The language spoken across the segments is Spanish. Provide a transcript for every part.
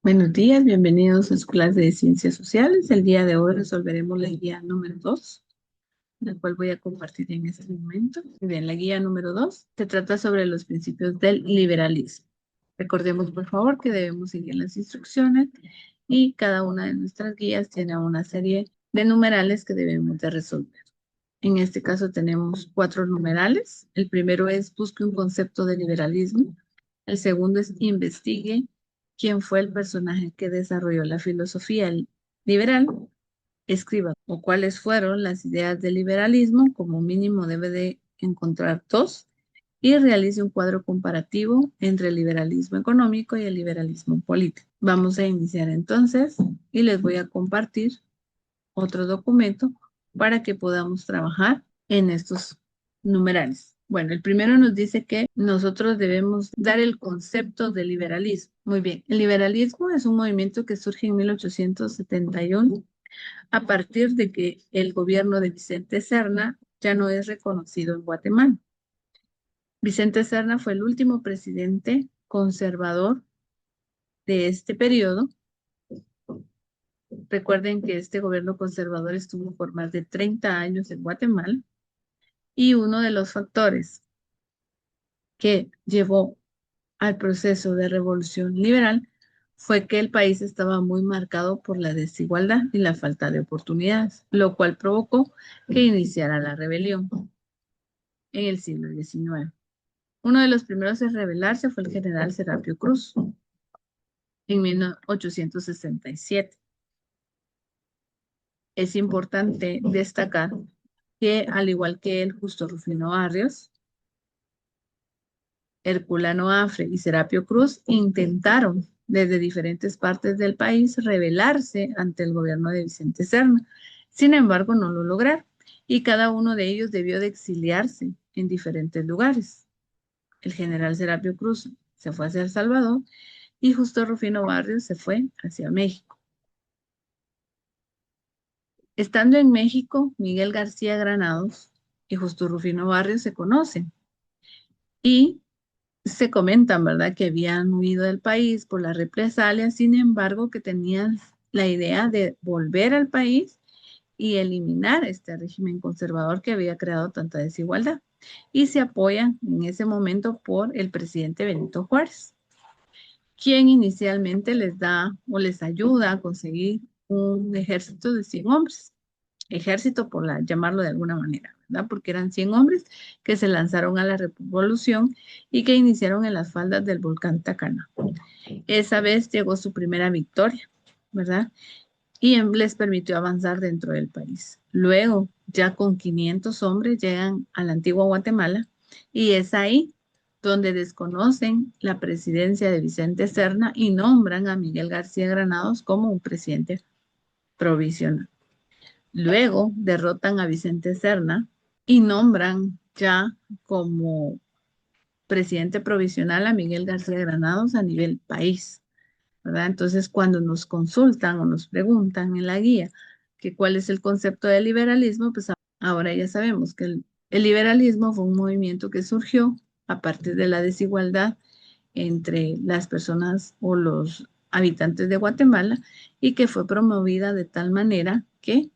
Buenos días, bienvenidos a su clase de Ciencias Sociales. El día de hoy resolveremos la guía número 2, la cual voy a compartir en este momento. Bien, la guía número 2 se trata sobre los principios del liberalismo. Recordemos, por favor, que debemos seguir las instrucciones y cada una de nuestras guías tiene una serie de numerales que debemos de resolver. En este caso tenemos 4 numerales. El primero es busque un concepto de liberalismo. El segundo es investigue quién fue el personaje que desarrolló la filosofía liberal. Escriba o cuáles fueron las ideas del liberalismo. Como mínimo debe de encontrar dos. Y realice un cuadro comparativo entre el liberalismo económico y el liberalismo político. Vamos a iniciar entonces y les voy a compartir otro documento para que podamos trabajar en estos numerales. Bueno, el primero nos dice que nosotros debemos dar el concepto de liberalismo. Muy bien, el liberalismo es un movimiento que surge en 1871 a partir de que el gobierno de Vicente Serna ya no es reconocido en Guatemala. Vicente Serna fue el último presidente conservador de este periodo. Recuerden que este gobierno conservador estuvo por más de 30 años en Guatemala. Y uno de los factores que llevó al proceso de revolución liberal fue que el país estaba muy marcado por la desigualdad y la falta de oportunidades, lo cual provocó que iniciara la rebelión en el siglo XIX. Uno de los primeros en rebelarse fue el general Serapio Cruz en 1867. Es importante destacar que, al igual que el Justo Rufino Barrios, Herculano Afre y Serapio Cruz intentaron desde diferentes partes del país rebelarse ante el gobierno de Vicente Serna. Sin embargo, no lo lograron y cada uno de ellos debió de exiliarse en diferentes lugares. El general Serapio Cruz se fue hacia El Salvador y Justo Rufino Barrios se fue hacia México. Estando en México, Miguel García Granados y Justo Rufino Barrios se conocen y se comentan, ¿verdad?, que habían huido del país por las represalias, sin embargo, que tenían la idea de volver al país y eliminar este régimen conservador que había creado tanta desigualdad. Y se apoyan en ese momento por el presidente Benito Juárez, quien inicialmente les da o les ayuda a conseguir un ejército de 100 hombres. Ejército, llamarlo de alguna manera, ¿verdad? Porque eran 100 hombres que se lanzaron a la revolución y que iniciaron en las faldas del volcán Tacana. Esa vez llegó su primera victoria, ¿verdad? Y les permitió avanzar dentro del país. Luego, ya con 500 hombres, llegan a la antigua Guatemala y es ahí donde desconocen la presidencia de Vicente Serna y nombran a Miguel García Granados como un presidente provisional. Luego derrotan a Vicente Serna y nombran ya como presidente provisional a Miguel García Granados a nivel país, ¿verdad? Entonces, cuando nos consultan o nos preguntan en la guía que cuál es el concepto de liberalismo, pues ahora ya sabemos que el liberalismo fue un movimiento que surgió a partir de la desigualdad entre las personas o los habitantes de Guatemala y que fue promovida de tal manera que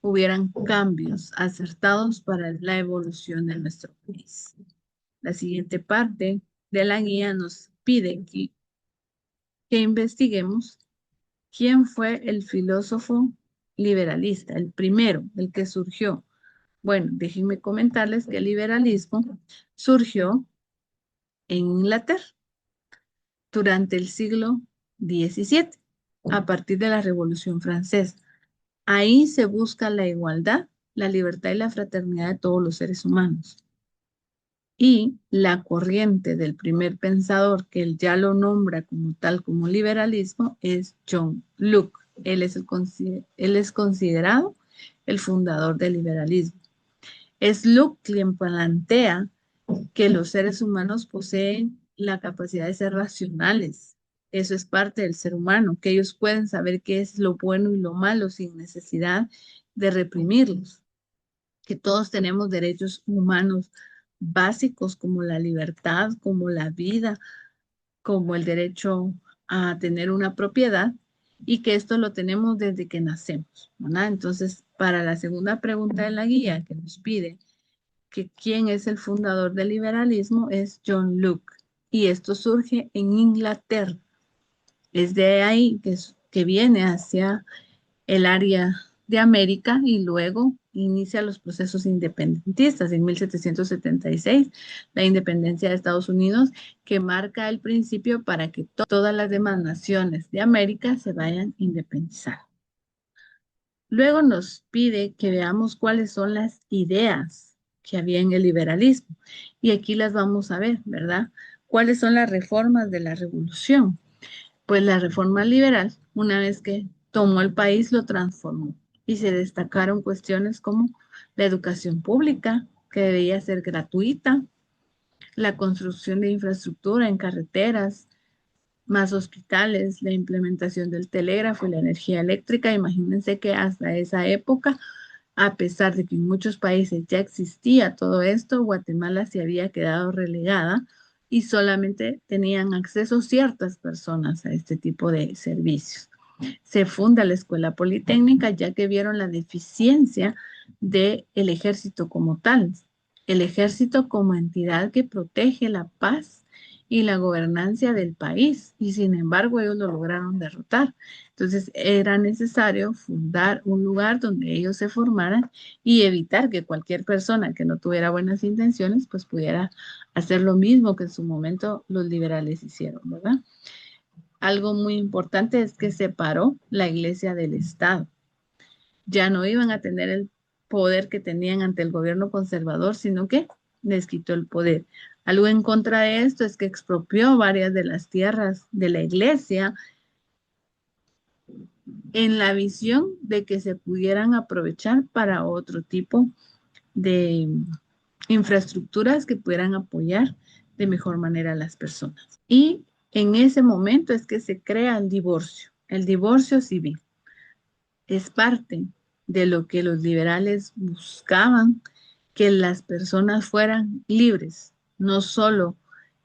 hubieran cambios acertados para la evolución de nuestro país. La siguiente parte de la guía nos pide que investiguemos quién fue el filósofo liberalista, el primero, el que surgió. Bueno, déjenme comentarles que el liberalismo surgió en Inglaterra durante el siglo XVII, a partir de la Revolución Francesa. Ahí se busca la igualdad, la libertad y la fraternidad de todos los seres humanos. Y la corriente del primer pensador, que él ya lo nombra como tal, como liberalismo, es John Locke. Él es considerado el fundador del liberalismo. Es Locke quien plantea que los seres humanos poseen la capacidad de ser racionales. Eso es parte del ser humano, que ellos pueden saber qué es lo bueno y lo malo sin necesidad de reprimirlos, que todos tenemos derechos humanos básicos como la libertad, como la vida, como el derecho a tener una propiedad y que esto lo tenemos desde que nacemos, ¿verdad? Entonces, para la segunda pregunta de la guía que nos pide que quién es el fundador del liberalismo es John Locke y esto surge en Inglaterra. Es de ahí que viene hacia el área de América y luego inicia los procesos independentistas en 1776, la independencia de Estados Unidos, que marca el principio para que todas las demás naciones de América se vayan independizando. Luego nos pide que veamos cuáles son las ideas que había en el liberalismo. Y aquí las vamos a ver, ¿verdad? ¿Cuáles son las reformas de la revolución? Pues la reforma liberal, una vez que tomó el país, lo transformó y se destacaron cuestiones como la educación pública, que debía ser gratuita, la construcción de infraestructura en carreteras, más hospitales, la implementación del telégrafo y la energía eléctrica. Imagínense que hasta esa época, a pesar de que en muchos países ya existía todo esto, Guatemala se había quedado relegada y solamente tenían acceso ciertas personas a este tipo de servicios. Se funda la Escuela Politécnica ya que vieron la deficiencia del ejército como tal, el ejército como entidad que protege la paz y la gobernancia del país, y sin embargo ellos lo lograron derrotar. Entonces era necesario fundar un lugar donde ellos se formaran y evitar que cualquier persona que no tuviera buenas intenciones pues pudiera hacer lo mismo que en su momento los liberales hicieron, ¿verdad? Algo muy importante es que separó la iglesia del Estado. Ya no iban a tener el poder que tenían ante el gobierno conservador, sino que les quitó el poder. Algo en contra de esto es que expropió varias de las tierras de la iglesia en la visión de que se pudieran aprovechar para otro tipo de infraestructuras que pudieran apoyar de mejor manera a las personas. Y en ese momento es que se crea el divorcio civil. Es parte de lo que los liberales buscaban, que las personas fueran libres, no solo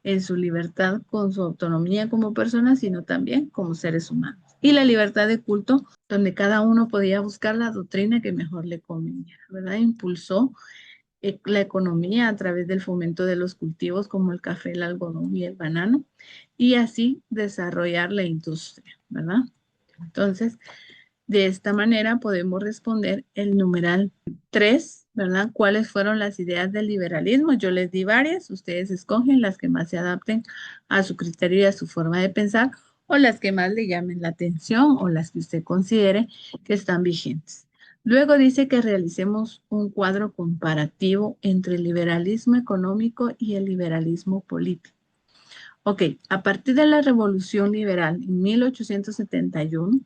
en su libertad con su autonomía como personas, sino también como seres humanos. Y la libertad de culto, donde cada uno podía buscar la doctrina que mejor le conviniera, ¿verdad? Impulsó la economía a través del fomento de los cultivos como el café, el algodón y el banano, y así desarrollar la industria, ¿verdad? Entonces, de esta manera podemos responder el numeral 3, ¿verdad? ¿Cuáles fueron las ideas del liberalismo? Yo les di varias, ustedes escogen las que más se adapten a su criterio y a su forma de pensar, o las que más le llamen la atención o las que usted considere que están vigentes. Luego dice que realicemos un cuadro comparativo entre el liberalismo económico y el liberalismo político. Ok, a partir de la Revolución Liberal en 1871,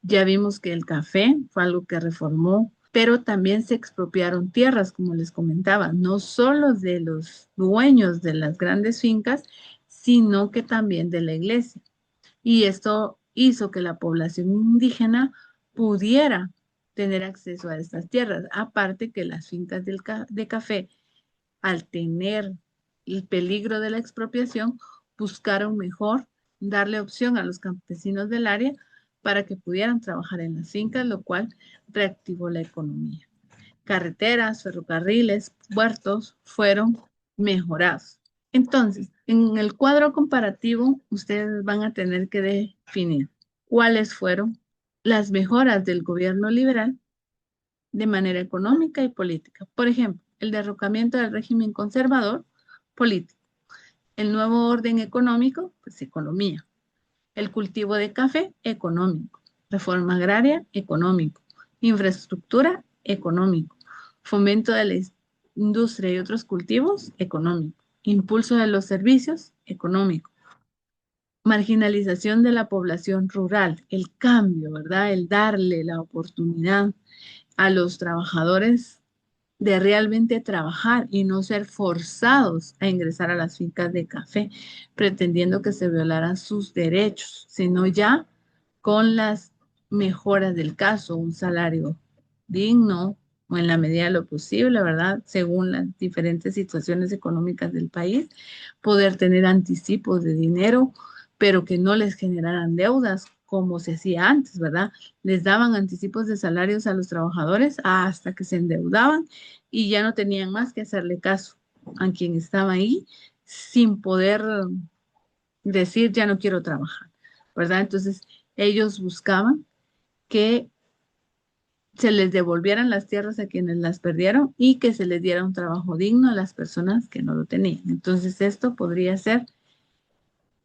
ya vimos que el café fue algo que reformó, pero también se expropiaron tierras, como les comentaba, no solo de los dueños de las grandes fincas, sino que también de la iglesia. Y esto hizo que la población indígena pudiera tener acceso a estas tierras, aparte que las fincas de café, al tener el peligro de la expropiación, buscaron mejor darle opción a los campesinos del área para que pudieran trabajar en las fincas, lo cual reactivó la economía. Carreteras, ferrocarriles, puertos fueron mejorados. Entonces, en el cuadro comparativo, ustedes van a tener que definir cuáles fueron las mejoras del gobierno liberal de manera económica y política. Por ejemplo, el derrocamiento del régimen conservador, político. El nuevo orden económico, pues economía. El cultivo de café, económico. Reforma agraria, económico. Infraestructura, económico. Fomento de la industria y otros cultivos, económico. Impulso de los servicios, económico. Marginalización de la población rural, el cambio, ¿verdad? El darle la oportunidad a los trabajadores de realmente trabajar y no ser forzados a ingresar a las fincas de café, pretendiendo que se violaran sus derechos, sino ya con las mejoras del caso, un salario digno o en la medida de lo posible, ¿verdad? Según las diferentes situaciones económicas del país, poder tener anticipos de dinero pero que no les generaran deudas como se hacía antes, ¿verdad? Les daban anticipos de salarios a los trabajadores hasta que se endeudaban y ya no tenían más que hacerle caso a quien estaba ahí sin poder decir ya no quiero trabajar, ¿verdad? Entonces ellos buscaban que se les devolvieran las tierras a quienes las perdieron y que se les diera un trabajo digno a las personas que no lo tenían. Entonces esto podría ser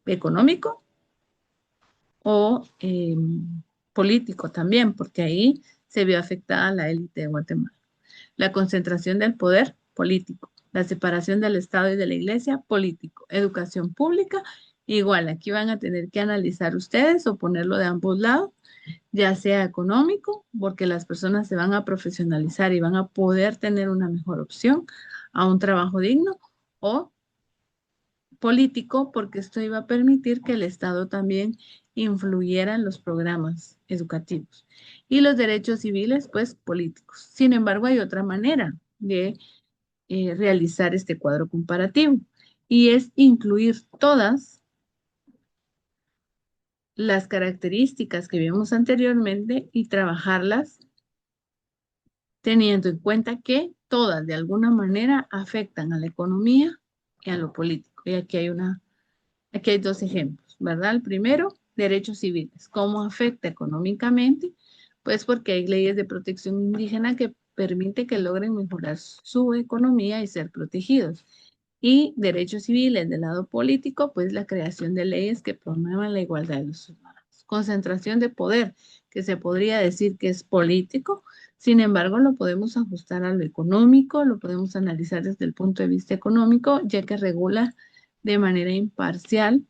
económico o político también, porque ahí se vio afectada la élite de Guatemala. La concentración del poder, político. La separación del Estado y de la Iglesia, político. Educación pública, igual, aquí van a tener que analizar ustedes o ponerlo de ambos lados, ya sea económico, porque las personas se van a profesionalizar y van a poder tener una mejor opción a un trabajo digno, o político, porque esto iba a permitir que el Estado también influyera en los programas educativos. Y los derechos civiles, pues políticos. Sin embargo, hay otra manera de realizar este cuadro comparativo y es incluir todas las características que vimos anteriormente y trabajarlas teniendo en cuenta que todas de alguna manera afectan a la economía y a lo político. Y aquí hay dos ejemplos, ¿verdad? El primero, derechos civiles. ¿Cómo afecta económicamente? Pues porque hay leyes de protección indígena que permiten que logren mejorar su economía y ser protegidos. Y derechos civiles del lado político, pues la creación de leyes que promuevan la igualdad de los humanos. Concentración de poder, que se podría decir que es político, sin embargo, lo podemos ajustar a lo económico, lo podemos analizar desde el punto de vista económico, ya que regula de manera imparcial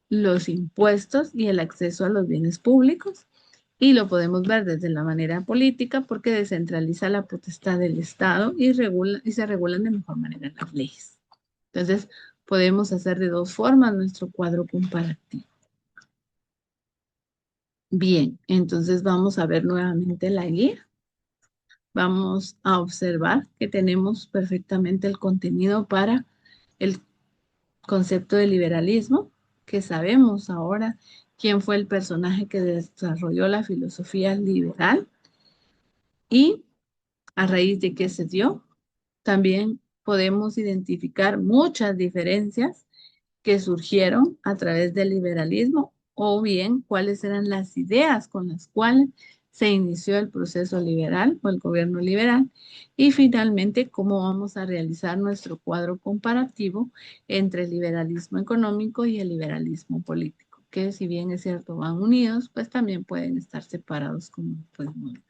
los impuestos y el acceso a los bienes públicos. Y lo podemos ver desde la manera política porque descentraliza la potestad del Estado y se regulan de mejor manera las leyes. Entonces, podemos hacer de dos formas nuestro cuadro comparativo. Bien, entonces vamos a ver nuevamente la guía. Vamos a observar que tenemos perfectamente el contenido para el concepto de liberalismo, que sabemos ahora quién fue el personaje que desarrolló la filosofía liberal y a raíz de qué se dio. También podemos identificar muchas diferencias que surgieron a través del liberalismo o bien cuáles eran las ideas con las cuales se inició el proceso liberal o el gobierno liberal y finalmente cómo vamos a realizar nuestro cuadro comparativo entre el liberalismo económico y el liberalismo político, que si bien es cierto van unidos, pues también pueden estar separados como podemos ver.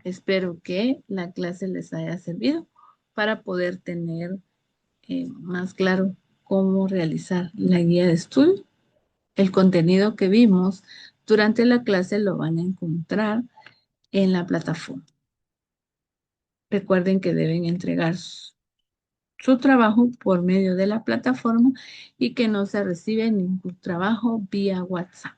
Espero que la clase les haya servido para poder tener más claro cómo realizar la guía de estudio. El contenido que vimos durante la clase lo van a encontrar en la plataforma. Recuerden que deben entregar su trabajo por medio de la plataforma y que no se recibe ningún trabajo vía WhatsApp.